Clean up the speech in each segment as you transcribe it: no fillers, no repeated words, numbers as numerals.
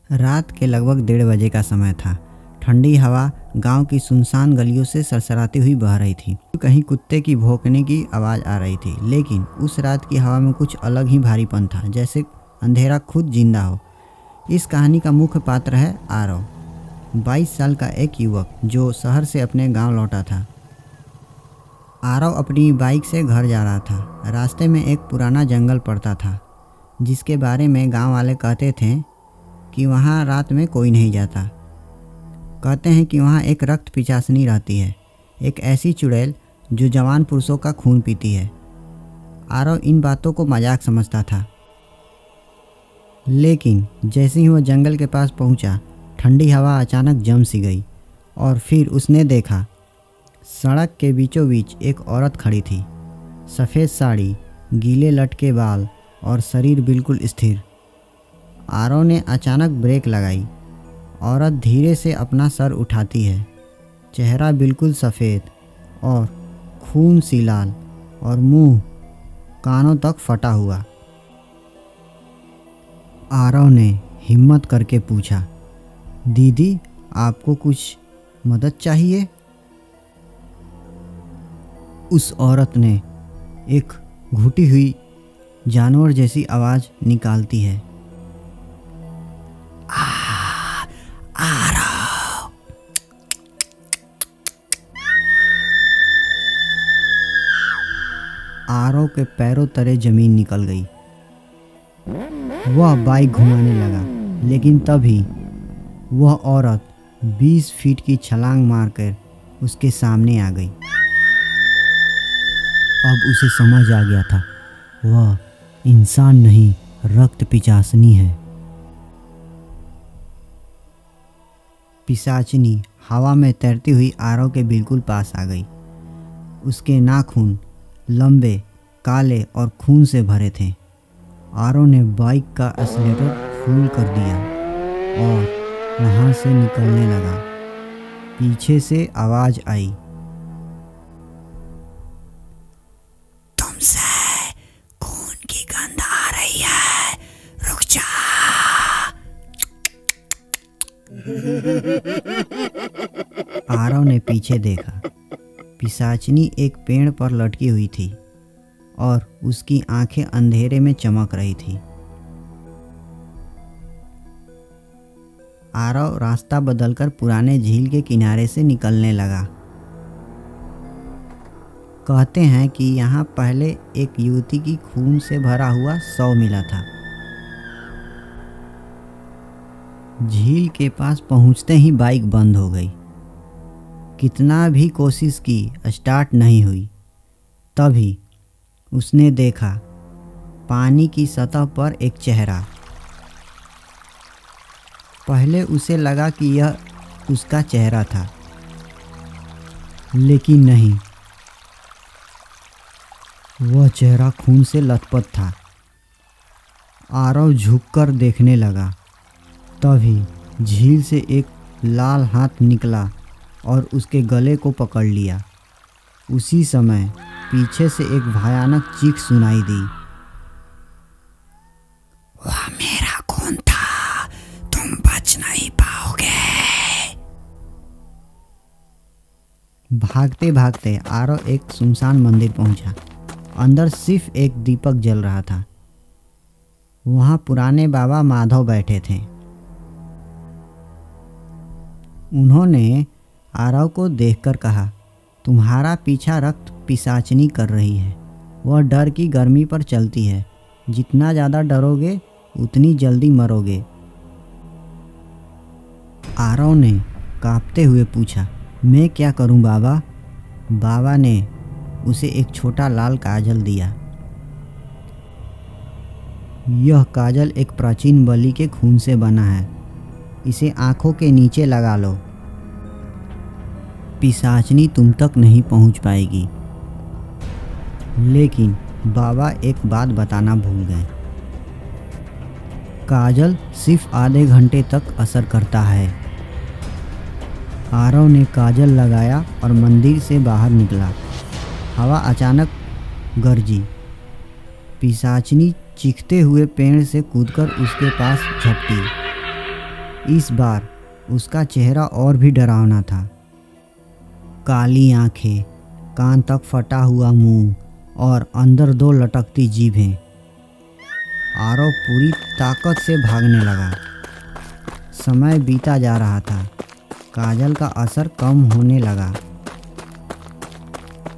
रात के लगभग 1:30 का समय था। ठंडी हवा गांव की सुनसान गलियों से सरसराती हुई बह रही थी। कहीं कुत्ते की भौंकने की आवाज़ आ रही थी, लेकिन उस रात की हवा में कुछ अलग ही भारीपन था, जैसे अंधेरा खुद जिंदा हो। इस कहानी का मुख्य पात्र है आरव, 22 साल का एक युवक जो शहर से अपने गांव लौटा था। आरव अपनी बाइक से घर जा रहा था। रास्ते में एक पुराना जंगल पड़ता था, जिसके बारे में गांव वाले कहते थे कि वहाँ रात में कोई नहीं जाता। कहते हैं कि वहाँ एक रक्त पिचासनी रहती है, एक ऐसी चुड़ैल जो जवान पुरुषों का खून पीती है। आरव इन बातों को मजाक समझता था, लेकिन जैसे ही वह जंगल के पास पहुँचा, ठंडी हवा अचानक जम सी गई और फिर उसने देखा सड़क के बीचों बीच एक औरत खड़ी थी। सफ़ेद साड़ी, गीले लटके बाल और शरीर बिल्कुल स्थिर। आरव ने अचानक ब्रेक लगाई। औरत धीरे से अपना सर उठाती है, चेहरा बिल्कुल सफ़ेद और खून सी लाल और मुंह कानों तक फटा हुआ। आरव ने हिम्मत करके पूछा, दीदी आपको कुछ मदद चाहिए? उस औरत ने एक घुटी हुई जानवर जैसी आवाज़ निकालती है, आरव। आरव के पैरों तले जमीन निकल गई। वह बाइक घुमाने लगा, लेकिन तभी वह औरत 20 फीट की छलांग मारकर उसके सामने आ गई। अब उसे समझ आ गया था, वह इंसान नहीं, रक्त पिचासनी है। पिशाचनी हवा में तैरती हुई आरव के बिल्कुल पास आ गई। उसके नाखून लंबे, काले और खून से भरे थे। आरव ने बाइक का एक्सीलरेटर फुल कर दिया और वहाँ से निकलने लगा। पीछे से आवाज़ आई, तुमसे खून की गंध आ रही है, रुक जा। आरव ने पीछे देखा। पिशाचनी एक पेड़ पर लटकी हुई थी और उसकी आंखें अंधेरे में चमक रही थी। आरव रास्ता बदलकर पुराने झील के किनारे से निकलने लगा। कहते हैं कि यहाँ पहले एक युवती की खून से भरा हुआ शव मिला था। झील के पास पहुँचते ही बाइक बंद हो गई। कितना भी कोशिश की, स्टार्ट नहीं हुई। तभी उसने देखा पानी की सतह पर एक चेहरा। पहले उसे लगा कि यह उसका चेहरा था, लेकिन नहीं, वह चेहरा खून से लथपथ था। आरव झुककर देखने लगा। तभी झील से एक लाल हाथ निकला और उसके गले को पकड़ लिया। उसी समय पीछे से एक भयानक चीख सुनाई दी, वह मेरा खून था, तुम बच नहीं पाओगे। भागते भागते आरव एक सुनसान मंदिर पहुंचा। अंदर सिर्फ एक दीपक जल रहा था। वहां पुराने बाबा माधव बैठे थे। उन्होंने आरव को देखकर कहा, तुम्हारा पीछा रक्त पिशाचनी कर रही है। वह डर की गर्मी पर चलती है। जितना ज़्यादा डरोगे उतनी जल्दी मरोगे। आरव ने कांपते हुए पूछा, मैं क्या करूं बाबा? बाबा ने उसे एक छोटा लाल काजल दिया। यह काजल एक प्राचीन बलि के खून से बना है। इसे आंखों के नीचे लगा लो। पिशाचनी तुम तक नहीं पहुंच पाएगी। लेकिन बाबा एक बात बताना भूल गए, काजल सिर्फ आधे घंटे तक असर करता है। आरव ने काजल लगाया और मंदिर से बाहर निकला। हवा अचानक गरजी पिशाचनी चीखते हुए पेड़ से कूदकर उसके पास झपटी। इस बार उसका चेहरा और भी डरावना था। काली आंखें, कान तक फटा हुआ मुंह और अंदर 2 लटकती जीभें। आरव पूरी ताकत से भागने लगा। समय बीता जा रहा था। काजल का असर कम होने लगा।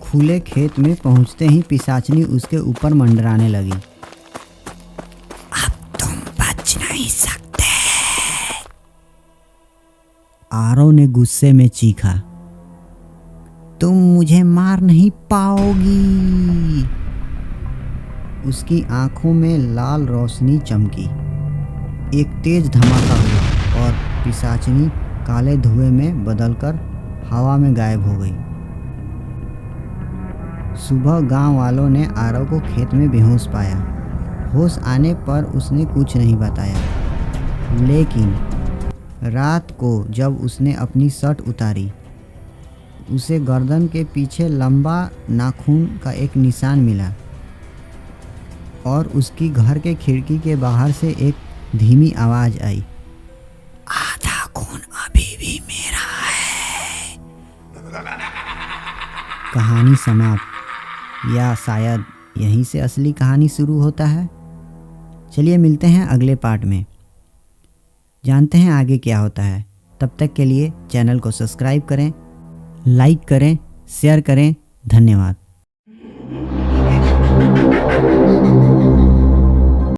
खुले खेत में पहुंचते ही पिशाचनी उसके ऊपर मंडराने लगी। अब तुम बच नहीं सकते। आरव ने गुस्से में चीखा, तुम मुझे मार नहीं पाओगी। उसकी आंखों में लाल रोशनी चमकी। एक तेज धमाका हुआ और पिशाचनी काले धुएं में बदलकर हवा में गायब हो गई। सुबह गांव वालों ने आरव को खेत में बेहोश पाया। होश आने पर उसने कुछ नहीं बताया, लेकिन रात को जब उसने अपनी शर्ट उतारी, उसे गर्दन के पीछे लंबा नाखून का एक निशान मिला और उसकी घर के खिड़की के बाहर से एक धीमी आवाज आई, आधा खून अभी भी मेरा है। कहानी समाप्त, या शायद यहीं से असली कहानी शुरू होता है। चलिए मिलते हैं अगले पार्ट में, जानते हैं आगे क्या होता है। तब तक के लिए चैनल को सब्सक्राइब करें, लाइक करें, शेयर करें। धन्यवाद।